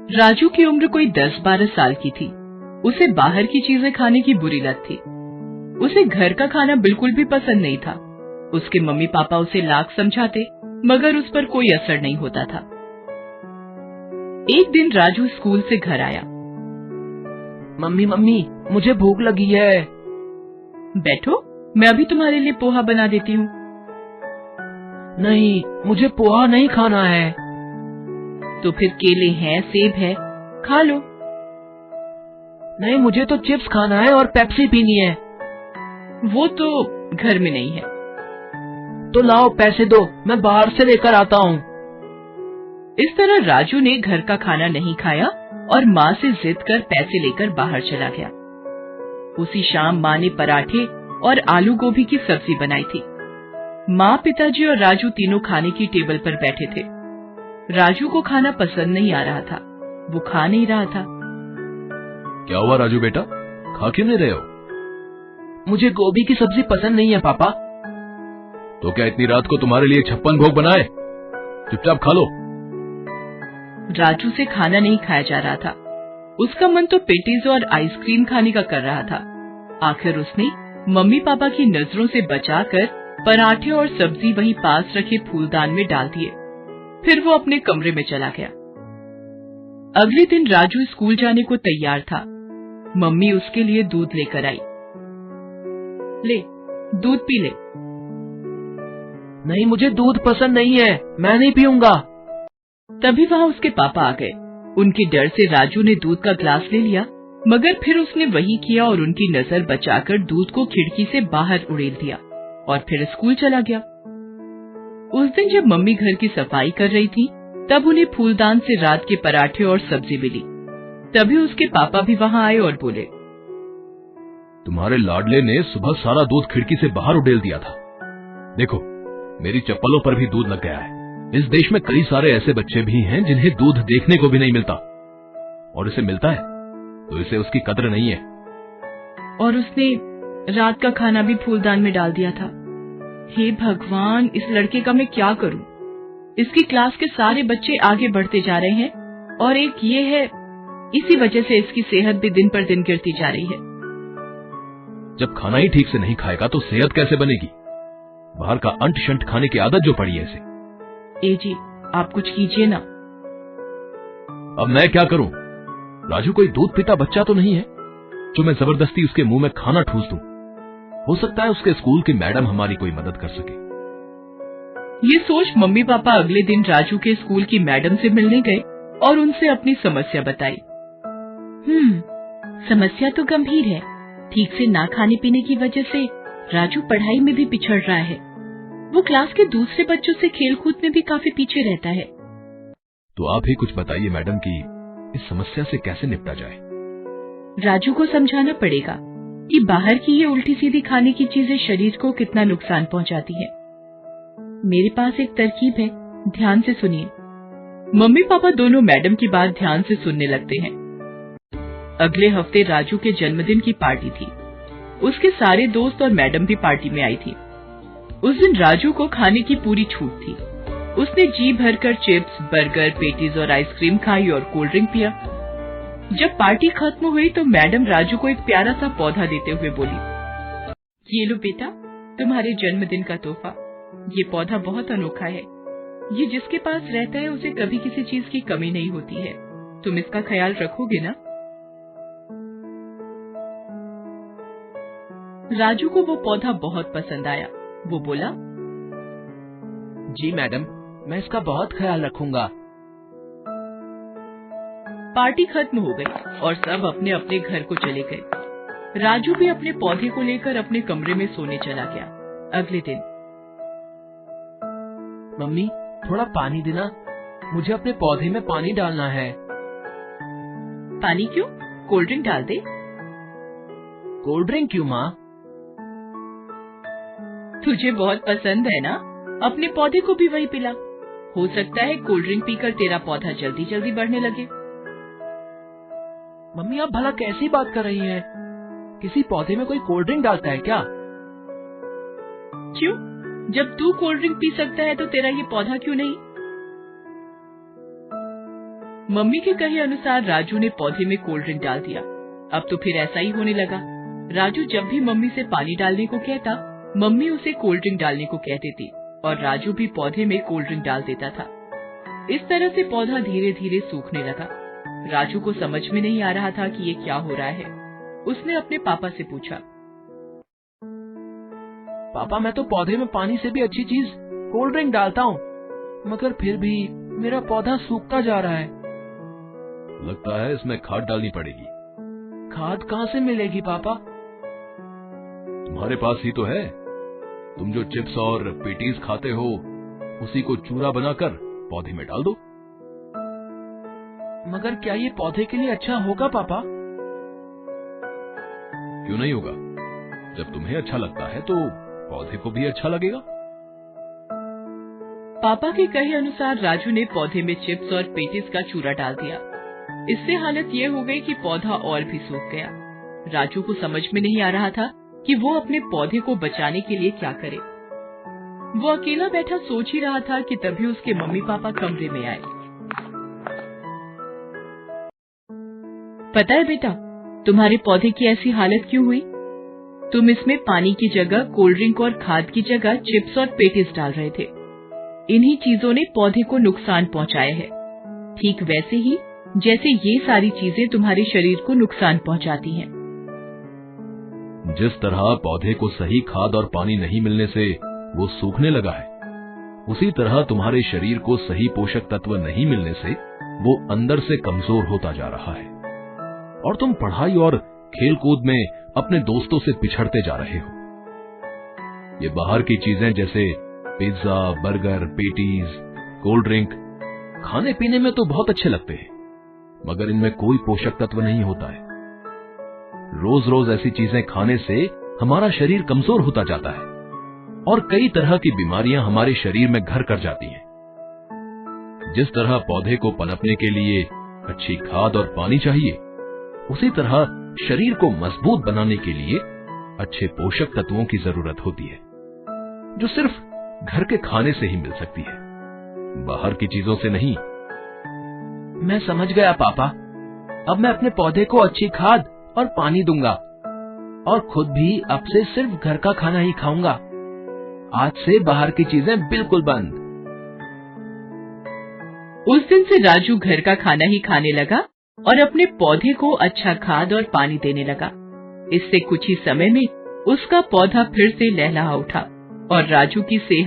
राजू की उम्र कोई 10-12 साल की थी। उसे बाहर की चीजें खाने की बुरी लत थी। उसे घर का खाना बिल्कुल भी पसंद नहीं था। उसके मम्मी पापा उसे लाख समझाते, मगर उस पर कोई असर नहीं होता था। एक दिन राजू स्कूल से घर आया। मम्मी मम्मी, मुझे भूख लगी है। बैठो, मैं अभी तुम्हारे लिए पोहा बना देती हूँ। नहीं, मुझे पोहा नहीं खाना है। तो फिर केले हैं, सेब है, खा लो। नहीं, मुझे तो चिप्स खाना है और पेप्सी पीनी है। वो तो घर में नहीं है। तो लाओ, पैसे दो, मैं बाहर से लेकर आता हूँ। इस तरह राजू ने घर का खाना नहीं खाया और माँ से जिद कर पैसे लेकर बाहर चला गया। उसी शाम माँ ने पराठे और आलू गोभी की सब्जी बनाई थी। माँ, पिताजी और राजू तीनों खाने की टेबल पर बैठे थे। राजू को खाना पसंद नहीं आ रहा था। वो खा नहीं रहा था। क्या हुआ राजू बेटा, खा क्यों नहीं रहे हो? मुझे गोभी की सब्जी पसंद नहीं है पापा। तो क्या इतनी रात को तुम्हारे लिए 56 भोग बनाए? चुपचाप खा लो। राजू से खाना नहीं खाया जा रहा था। उसका मन तो पेटीज और आइसक्रीम खाने का कर रहा था। आखिर उसने मम्मी पापा की नजरों से बचाकर पराठे और सब्जी वहीं पास रखे फूलदान में डाल दिए। फिर वो अपने कमरे में चला गया। अगले दिन राजू स्कूल जाने को तैयार था। मम्मी उसके लिए दूध लेकर आई। ले, दूध पी ले। नहीं, मुझे दूध पसंद नहीं है, मैं नहीं पीऊंगा। तभी वहाँ उसके पापा आ गए। उनके डर से राजू ने दूध का ग्लास ले लिया, मगर फिर उसने वही किया और उनकी नजर बचाकर दूध को खिड़की से बाहर उड़ेल दिया और फिर स्कूल चला गया। उस दिन जब मम्मी घर की सफाई कर रही थी, तब उन्हें फूलदान से रात के पराठे और सब्जी मिली। तभी उसके पापा भी वहाँ आए और बोले, तुम्हारे लाडले ने सुबह सारा दूध खिड़की से बाहर उड़ेल दिया था। देखो, मेरी चप्पलों पर भी दूध लग गया है। इस देश में कई सारे ऐसे बच्चे भी हैं जिन्हें दूध देखने को भी नहीं मिलता, और इसे मिलता है तो इसे उसकी कद्र नहीं है। और उसने रात का खाना भी फूलदान में डाल दिया था। हे भगवान, इस लड़के का मैं क्या करूं? इसकी क्लास के सारे बच्चे आगे बढ़ते जा रहे हैं और एक ये है, इसी वजह से इसकी सेहत भी दिन पर दिन गिरती जा रही है। जब खाना ही ठीक से नहीं खाएगा तो सेहत कैसे बनेगी? बाहर का अंट शंट खाने की आदत जो पड़ी है इसे। ए जी, आप कुछ कीजिए ना। अब मैं क्या करूं? राजू कोई दूध पीता बच्चा तो नहीं है जो मैं जबरदस्ती उसके मुंह में खाना ठूस दूं। हो सकता है उसके स्कूल की मैडम हमारी कोई मदद कर सके। ये सोच मम्मी पापा अगले दिन राजू के स्कूल की मैडम से मिलने गए और उनसे अपनी समस्या बताई। समस्या तो गंभीर है। ठीक से ना खाने पीने की वजह से राजू पढ़ाई में भी पिछड़ रहा है। वो क्लास के दूसरे बच्चों से खेल कूद में भी काफी पीछे रहता है। तो आप ही कुछ बताइए मैडम कि इस समस्या से कैसे निपटा जाए। राजू को समझाना पड़ेगा कि बाहर की ये उल्टी सीधी खाने की चीजें शरीर को कितना नुकसान पहुंचाती है। मेरे पास एक तरकीब है, ध्यान से सुनिए। मम्मी पापा दोनों मैडम की बात ध्यान से सुनने लगते हैं। अगले हफ्ते राजू के जन्मदिन की पार्टी थी। उसके सारे दोस्त और मैडम भी पार्टी में आई थी। उस दिन राजू को खाने की पूरी छूट थी। उसने जी भरकर चिप्स, बर्गर, पेटीज और आइसक्रीम खाई और कोल्ड ड्रिंक पिया। जब पार्टी खत्म हुई तो मैडम राजू को एक प्यारा सा पौधा देते हुए बोली, ये लो बेटा, तुम्हारे जन्मदिन का तोहफा। ये पौधा बहुत अनोखा है। ये जिसके पास रहता है उसे कभी किसी चीज की कमी नहीं होती है। तुम इसका ख्याल रखोगे ना? राजू को वो पौधा बहुत पसंद आया। वो बोला, जी मैडम, मैं इसका बहुत ख्याल रखूंगा। पार्टी खत्म हो गई और सब अपने अपने घर को चले गए। राजू भी अपने पौधे को लेकर अपने कमरे में सोने चला गया। अगले दिन, मम्मी, थोड़ा पानी देना, मुझे अपने पौधे में पानी डालना है। पानी क्यों? कोल्ड ड्रिंक डाल दे। कोल्ड ड्रिंक क्यों माँ? तुझे बहुत पसंद है ना, अपने पौधे को भी वही पिला। हो सकता है कोल्ड ड्रिंक पीकर तेरा पौधा जल्दी जल्दी बढ़ने लगे। मम्मी, आप भला कैसी बात कर रही हैं? किसी पौधे में कोई कोल्ड ड्रिंक डालता है क्या? क्यों? जब तू कोल्ड ड्रिंक पी सकता है तो तेरा ये पौधा क्यों नहीं? मम्मी के कहे अनुसार राजू ने पौधे में कोल्ड ड्रिंक डाल दिया। अब तो फिर ऐसा ही होने लगा। राजू जब भी मम्मी से पानी डालने को कहता, मम्मी उसे कोल्ड ड्रिंक डालने को कह देती और राजू भी पौधे में कोल्ड ड्रिंक डाल देता था। इस तरह से पौधा धीरे धीरे सूखने लगा। राजू को समझ में नहीं आ रहा था कि ये क्या हो रहा है। उसने अपने पापा से पूछा, पापा, मैं तो पौधे में पानी से भी अच्छी चीज कोल्ड ड्रिंक डालता हूँ, मगर फिर भी मेरा पौधा सूखता जा रहा है। लगता है इसमें खाद डालनी पड़ेगी। खाद कहाँ से मिलेगी पापा? तुम्हारे पास ही तो है। तुम जो चिप्स और पेटीज खाते हो, उसी को चूरा बनाकर पौधे में डाल दो। मगर क्या ये पौधे के लिए अच्छा होगा पापा? क्यों नहीं होगा? जब तुम्हें अच्छा लगता है तो पौधे को भी अच्छा लगेगा। पापा के कहे अनुसार राजू ने पौधे में चिप्स और पेटीज का चूरा डाल दिया। इससे हालत ये हो गई कि पौधा और भी सूख गया। राजू को समझ में नहीं आ रहा था कि वो अपने पौधे को बचाने के लिए क्या करे। वो अकेला बैठा सोच ही रहा था कि तभी उसके मम्मी पापा कमरे में आए। पता है बेटा, तुम्हारे पौधे की ऐसी हालत क्यों हुई? तुम इसमें पानी की जगह कोल्ड ड्रिंक और खाद की जगह चिप्स और पेटीज डाल रहे थे। इन्हीं चीजों ने पौधे को नुकसान पहुंचाया है, ठीक वैसे ही जैसे ये सारी चीजें तुम्हारे शरीर को नुकसान पहुंचाती हैं। जिस तरह पौधे को सही खाद और पानी नहीं मिलने से वो सूखने लगा है, उसी तरह तुम्हारे शरीर को सही पोषक तत्व नहीं मिलने से वो अंदर से कमजोर होता जा रहा है और तुम पढ़ाई और खेलकूद में अपने दोस्तों से पिछड़ते जा रहे हो। ये बाहर की चीजें जैसे pizza, burger, patties, cold drink खाने पीने में तो बहुत अच्छे लगते हैं, मगर इनमें कोई पोषक तत्व नहीं होता है। रोज रोज ऐसी चीजें खाने से हमारा शरीर कमजोर होता जाता है और कई तरह की बीमारियां हमारे शरीर में घर कर जाती हैं। जिस तरह पौधे को पनपने के लिए अच्छी खाद और पानी चाहिए, उसी तरह शरीर को मजबूत बनाने के लिए अच्छे पोषक तत्वों की जरूरत होती है, जो सिर्फ घर के खाने से ही मिल सकती है, बाहर की चीजों से नहीं। मैं समझ गया पापा। अब मैं अपने पौधे को अच्छी खाद और पानी दूंगा और खुद भी अब से सिर्फ घर का खाना ही खाऊंगा। आज से बाहर की चीजें बिल्कुल बंद। उस दिन से राजू घर का खाना ही खाने लगा और अपने पौधे को अच्छा खाद और पानी देने लगा। इससे कुछ ही समय में उसका पौधा फिर से लहलहा उठा और राजू की सेहत